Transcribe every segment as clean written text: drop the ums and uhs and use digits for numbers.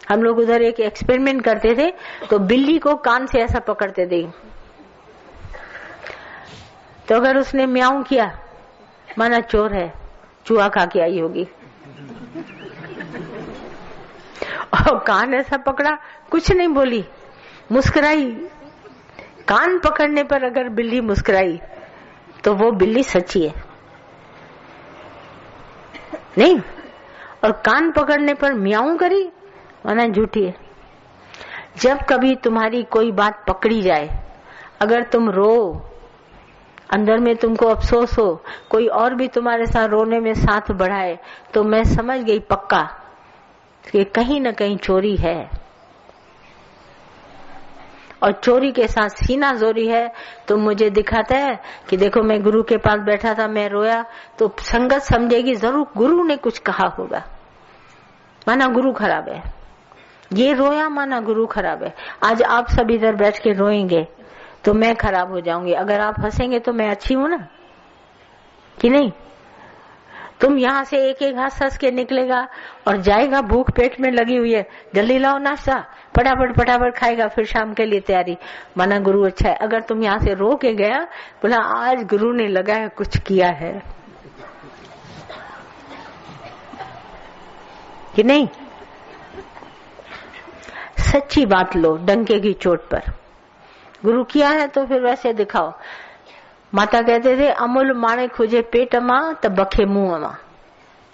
हम लोग उधर एक एक्सपेरिमेंट करते थे, तो बिल्ली को कान से ऐसा पकड़ते थे, तो अगर उसने म्याऊं किया माना चोर है, चूहा खा के आई होगी। और कान ऐसा पकड़ा, कुछ नहीं बोली, मुस्कुराई। कान पकड़ने पर अगर बिल्ली मुस्कुराई तो वो बिल्ली सच्ची है, नहीं? और कान पकड़ने पर म्याऊं करी माना झूठी है। जब कभी तुम्हारी कोई बात पकड़ी जाए, अगर तुम रो, अंदर में तुमको अफसोस हो, कोई और भी तुम्हारे साथ रोने में साथ बढ़ाए, तो मैं समझ गई पक्का कि कहीं न कहीं चोरी है। और चोरी के साथ सीना जोरी है। तो मुझे दिखाता है कि देखो मैं गुरु के पास बैठा था, मैं रोया, तो संगत समझेगी जरूर गुरु ने कुछ कहा होगा, माना गुरु खराब है। ये रोया माना गुरु खराब है। आज आप सब इधर बैठ के रोएंगे तो मैं खराब हो जाऊंगी, अगर आप हंसेंगे तो मैं अच्छी हूं ना, कि नहीं? तुम यहाँ से एक एक हंस हंस के निकलेगा और जाएगा, भूख पेट में लगी हुई है, जल्दी लाओ नाश्ता, फटाफट फटाफट खाएगा, फिर शाम के लिए तैयारी, माना गुरु अच्छा है। अगर तुम यहाँ से रो के गया, बोला आज गुरु ने लगा है कुछ किया है, कि नहीं? सच्ची बात लो डंके की चोट पर। गुरु किया है तो फिर वैसे दिखाओ। माता कहते थे अमूल माणे खुजे पेट मां तब बखे मुंह मां।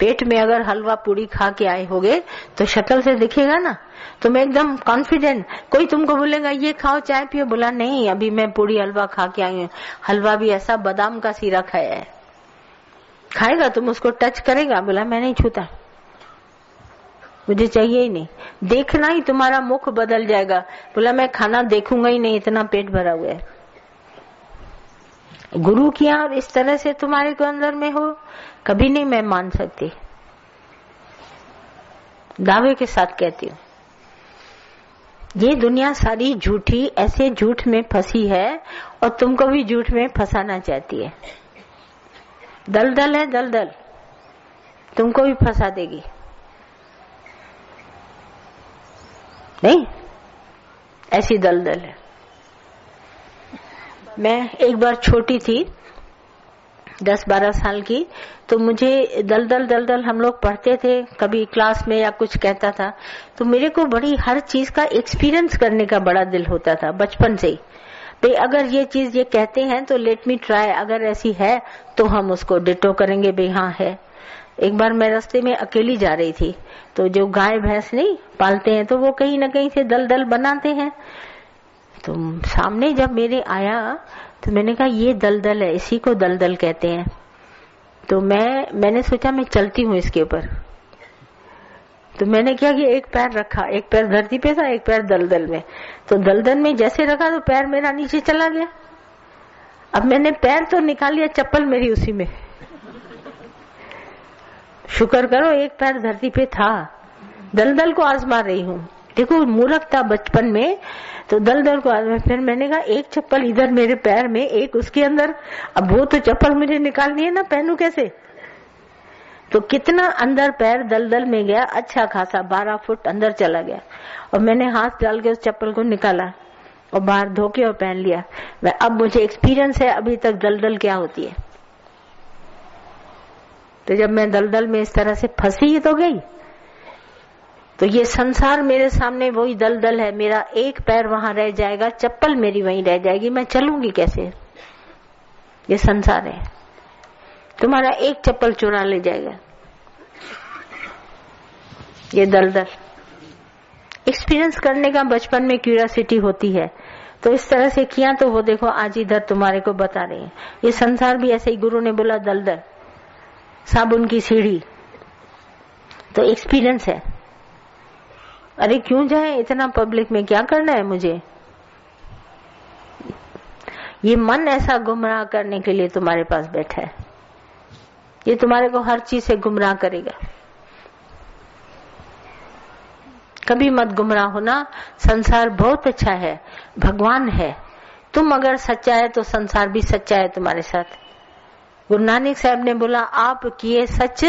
पेट में अगर हलवा पूरी खा के आए होगे तो शक्ल से दिखेगा ना, तुम एकदम कॉन्फिडेंट। कोई तुमको बोलेगा ये खाओ चाय पियो, बोला नहीं अभी मैं पूरी हलवा खा के आई हूँ। हलवा भी ऐसा बादाम का सीरा खाया है, खाएगा तुम उसको टच करेगा, बोला मैं नहीं छूता, मुझे चाहिए ही नहीं। देखना ही तुम्हारा मुख बदल जाएगा, बोला मैं खाना देखूंगा ही नहीं, इतना पेट भरा हुआ है। गुरु किया और इस तरह से तुम्हारे को अंदर में हो, कभी नहीं मैं मान सकती, दावे के साथ कहती हूँ। ये दुनिया सारी झूठी, ऐसे झूठ में फंसी है और तुमको भी झूठ में फंसाना चाहती है। दलदल है दलदल, तुमको भी फंसा देगी, नहीं? ऐसी दलदल है। मैं एक बार छोटी थी, 10-12 साल की, तो मुझे दलदल दलदल हम लोग पढ़ते थे, कभी क्लास में या कुछ कहता था, तो मेरे को बड़ी हर चीज का एक्सपीरियंस करने का बड़ा दिल होता था बचपन से ही। भाई अगर ये चीज ये कहते हैं तो लेट मी ट्राई, अगर ऐसी है तो हम उसको डिटो करेंगे, भाई हाँ है। एक बार मैं रास्ते में अकेली जा रही थी, तो जो गाय भैंस नहीं पालते हैं तो वो कहीं ना कहीं से दलदल बनाते हैं, तो सामने जब मेरे आया तो मैंने कहा ये दलदल है, इसी को दलदल कहते हैं। तो मैंने सोचा मैं चलती हूँ इसके ऊपर, तो मैंने क्या किया, एक पैर रखा, एक पैर धरती पे था, एक पैर दलदल में। तो दलदल में जैसे रखा तो पैर मेरा नीचे चला गया। अब मैंने पैर तो निकाल लिया, चप्पल मेरी उसी में। शुक्र करो एक पैर धरती पे था, दलदल को आजमा रही हूँ। देखो मूर्ख था बचपन में, तो दलदल को आजमा। फिर मैंने कहा एक चप्पल इधर मेरे पैर में, एक उसके अंदर, अब वो तो चप्पल मुझे निकालनी है ना, पहनूं कैसे? तो कितना अंदर पैर दलदल में गया, अच्छा खासा 12 फुट अंदर चला गया। और मैंने हाथ डाल के उस चप्पल को निकाला और बाहर धो के और पहन लिया। अब मुझे एक्सपीरियंस है अभी तक दलदल क्या होती है। तो जब मैं दलदल में इस तरह से फंसी तो गई, तो ये संसार मेरे सामने वही दलदल है, मेरा एक पैर वहां रह जाएगा, चप्पल मेरी वहीं रह जाएगी, मैं चलूंगी कैसे? ये संसार है, तुम्हारा एक चप्पल चुरा ले जाएगा, ये दलदल। एक्सपीरियंस करने का बचपन में क्यूरियोसिटी होती है, तो इस तरह से किया। तो वो देखो आज इधर तुम्हारे को बता रहे हैं, ये संसार भी ऐसे ही। गुरु ने बोला दलदल, साबुन की सीढ़ी, तो एक्सपीरियंस है। अरे क्यों जाए इतना पब्लिक में, क्या करना है मुझे? ये मन ऐसा गुमराह करने के लिए तुम्हारे पास बैठा है, ये तुम्हारे को हर चीज से गुमराह करेगा। कभी मत गुमराह होना, संसार बहुत अच्छा है, भगवान है। तुम अगर सच्चा है तो संसार भी सच्चा है तुम्हारे साथ। गुरु नानक साहब ने बोला आप किए सच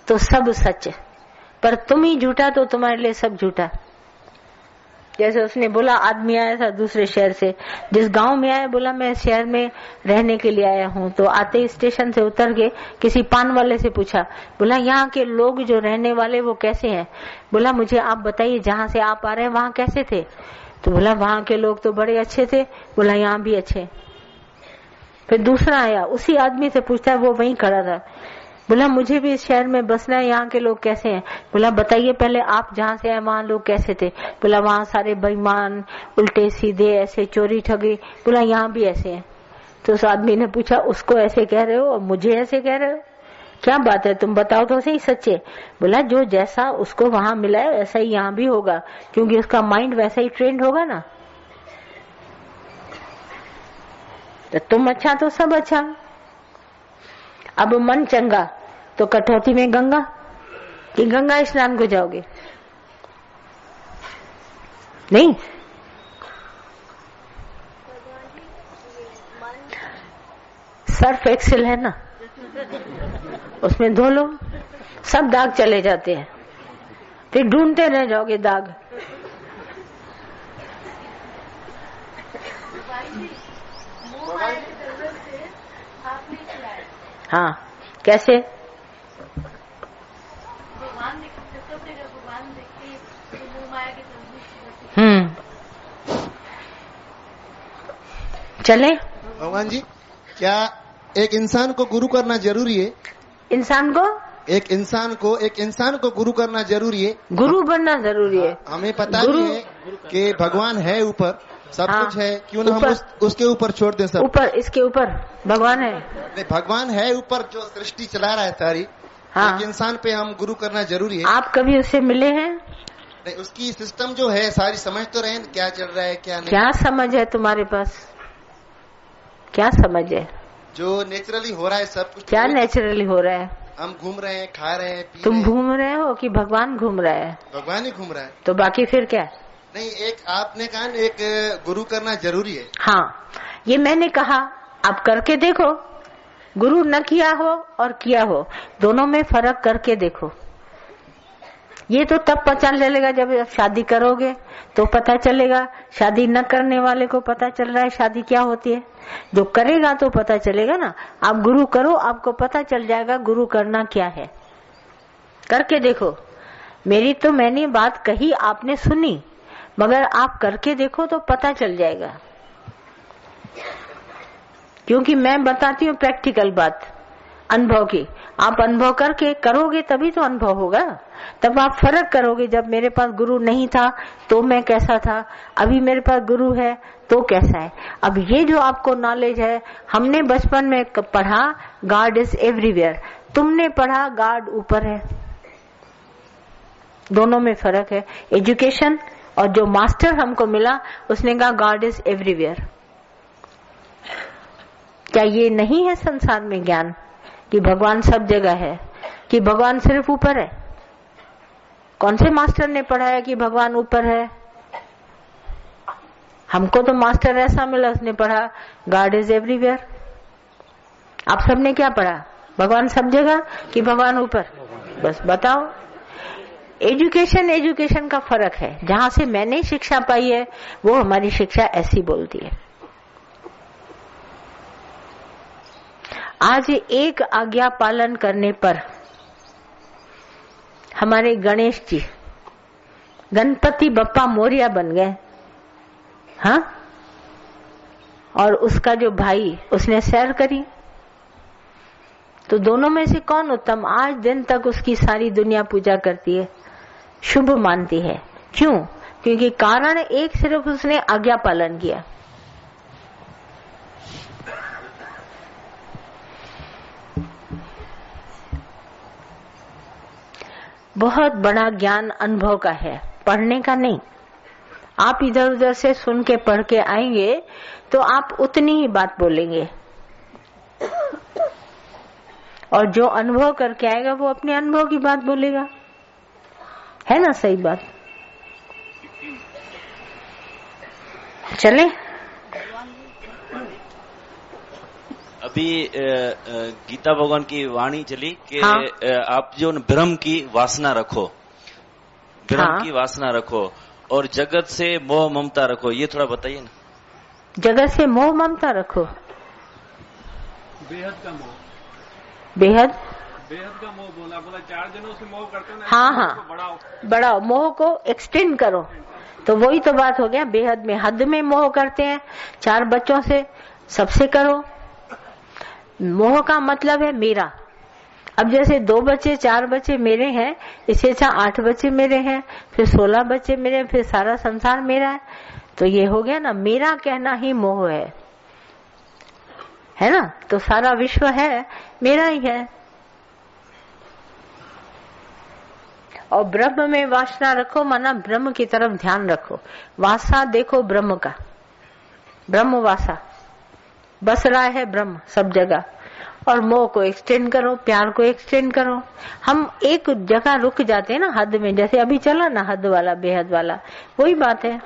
तो सब सच, पर तुम ही झूठा तो तुम्हारे लिए सब झूठा। जैसे उसने बोला आदमी आया था दूसरे शहर से, जिस गांव में आया, बोला मैं शहर में रहने के लिए आया हूँ। तो आते ही स्टेशन से उतर के किसी पान वाले से पूछा, बोला यहाँ के लोग जो रहने वाले वो कैसे हैं? बोला मुझे आप बताइए, जहाँ से आप आ रहे हैं वहाँ कैसे थे? तो बोला वहाँ के लोग तो बड़े अच्छे थे। बोला यहाँ भी अच्छे। फिर दूसरा आया, उसी आदमी से पूछता है, वो वहीं खड़ा था। बोला मुझे भी इस शहर में बसना है, यहाँ के लोग कैसे हैं? बोला बताइए पहले आप जहाँ से आए वहाँ लोग कैसे थे? बोला वहाँ सारे बेईमान, उल्टे सीधे, ऐसे चोरी ठगी। बोला यहाँ भी ऐसे हैं। तो उस आदमी ने पूछा, उसको ऐसे कह रहे हो और मुझे ऐसे कह रहे हो, क्या बात है, तुम बताओ तो सही सच्चे। बोला जो जैसा उसको वहां मिला है वैसा ही यहाँ भी होगा, क्योंकि उसका माइंड वैसा ही ट्रेंड होगा ना। तो तुम अच्छा तो सब अच्छा। अब मन चंगा तो कटौती में गंगा, कि गंगा स्नान को जाओगे? नहीं, सर्फ एक्सेल है ना, उसमें धो लो, सब दाग चले जाते हैं। फिर ढूंढते रह जाओगे दाग। हाँ, कैसे? चले भगवान जी, क्या एक इंसान को गुरु करना जरूरी है? एक इंसान को गुरु करना जरूरी है? गुरु बनना जरूरी है। हमें पता नहीं है कि भगवान है ऊपर, सब कुछ है, क्यों ना हम उसके ऊपर छोड़ दें सब? ऊपर, इसके ऊपर भगवान है। नहीं, भगवान है ऊपर जो सृष्टि चला रहा है सारी। हाँ। एक इंसान पे हम गुरु करना जरूरी है। आप कभी उससे मिले हैं? नहीं, उसकी सिस्टम जो है सारी समझ तो रहे, क्या चल रहा है क्या नहीं। क्या समझ है तुम्हारे पास? क्या समझ है? जो नेचुरली हो रहा है सब कुछ। क्या नेचुरली हो रहा है? हम घूम रहे हैं, खा रहे हैं, तुम घूम रहे हो कि भगवान घूम रहा है? भगवान ही घूम रहा है। तो बाकी फिर क्या? नहीं, एक आपने कहा एक गुरु करना जरूरी है। हाँ, ये मैंने कहा, आप करके देखो। गुरु न किया हो और किया हो, दोनों में फर्क करके देखो। ये तो तब पता चलेगा जब शादी करोगे तो पता चलेगा। शादी न करने वाले को पता चल रहा है शादी क्या होती है, जो करेगा तो पता चलेगा ना। आप गुरु करो, आपको पता चल जाएगा गुरु करना क्या है। करके देखो। मैंने बात कही, आपने सुनी, मगर आप करके देखो तो पता चल जाएगा। क्योंकि मैं बताती हूँ प्रैक्टिकल बात, अनुभव की। आप अनुभव करके करोगे तभी तो अनुभव होगा, तब आप फर्क करोगे। जब मेरे पास गुरु नहीं था तो मैं कैसा था, अभी मेरे पास गुरु है तो कैसा है। अब ये जो आपको नॉलेज है, हमने बचपन में पढ़ा गॉड इज एवरीवेयर, तुमने पढ़ा गॉड ऊपर है। दोनों में फर्क है। एजुकेशन और जो मास्टर हमको मिला उसने कहा गॉड इज एवरीवेयर। क्या ये नहीं है संसार में ज्ञान कि भगवान सब जगह है, कि भगवान सिर्फ ऊपर है? कौन से मास्टर ने पढ़ाया कि भगवान ऊपर है? हमको तो मास्टर ऐसा मिला, उसने पढ़ा गॉड इज एवरीवेयर। आप सबने क्या पढ़ा? भगवान सब जगह कि भगवान ऊपर? बस बताओ। एजुकेशन का फर्क है। जहां से मैंने शिक्षा पाई है वो हमारी शिक्षा ऐसी बोलती है। आज एक आज्ञा पालन करने पर हमारे गणेश जी गणपति बप्पा मोरिया बन गए। हाँ, और उसका जो भाई उसने सैर करी, तो दोनों में से कौन उत्तम? आज दिन तक उसकी सारी दुनिया पूजा करती है, शुभ मानती है। क्यों? क्योंकि कारण एक, सिर्फ उसने आज्ञा पालन किया। बहुत बड़ा ज्ञान अनुभव का है, पढ़ने का नहीं। आप इधर उधर से सुन के पढ़ के आएंगे तो आप उतनी ही बात बोलेंगे, और जो अनुभव करके आएगा वो अपने अनुभव की बात बोलेगा। है ना सही बात? चले। अभी गीता भगवान की वाणी चली कि हाँ। आप जो ब्रह्म की वासना रखो, ब्रह्म की वासना रखो, और जगत से मोह ममता रखो, ये थोड़ा बताइए ना। जगत से मोह ममता रखो, बेहद का मोह, बेहद का मोह बोला 4 जनों से मोह करते ना। हाँ हाँ, बढ़ाओ, मोह को एक्सटेंड करो। तो वही तो बात हो गया, बेहद में, हद में मोह करते हैं। 4 बच्चों से, सबसे करो। मोह का मतलब है मेरा। अब जैसे 2 बच्चे 4 बच्चे मेरे हैं, इससे अच्छा 8 बच्चे मेरे हैं, फिर 16 बच्चे मेरे हैं, फिर सारा संसार मेरा है। तो ये हो गया ना, मेरा कहना ही मोह है ना। तो सारा विश्व है मेरा ही है। और ब्रह्म में वासना रखो, माना ब्रह्म की तरफ ध्यान रखो। वासा देखो ब्रह्म का, ब्रह्म वासा बस रहा है ब्रह्म सब जगह। और मोह को एक्सटेंड करो, प्यार को एक्सटेंड करो। हम एक जगह रुक जाते हैं ना हद में, जैसे अभी चला ना हद वाला, बेहद वाला, वही बात है।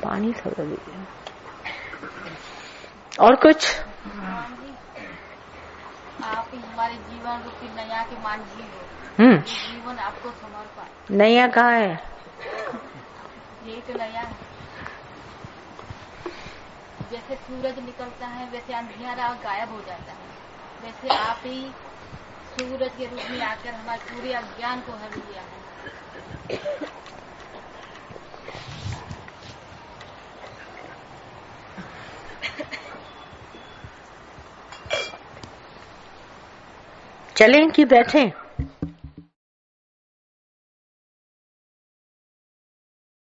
पानी थोड़ा दीजिए। और कुछ? आप हमारे जीवन रूपी नैया के मान जीव हो। जीवन आपको समर्पण। नैया कहाँ है? यही तो नैया है। जैसे सूरज निकलता है वैसे अंधियारा गायब हो जाता है, वैसे आप ही सूरज के रूप में आकर हमारे पूरे अज्ञान को हर लिया है। चलें कि बैठें?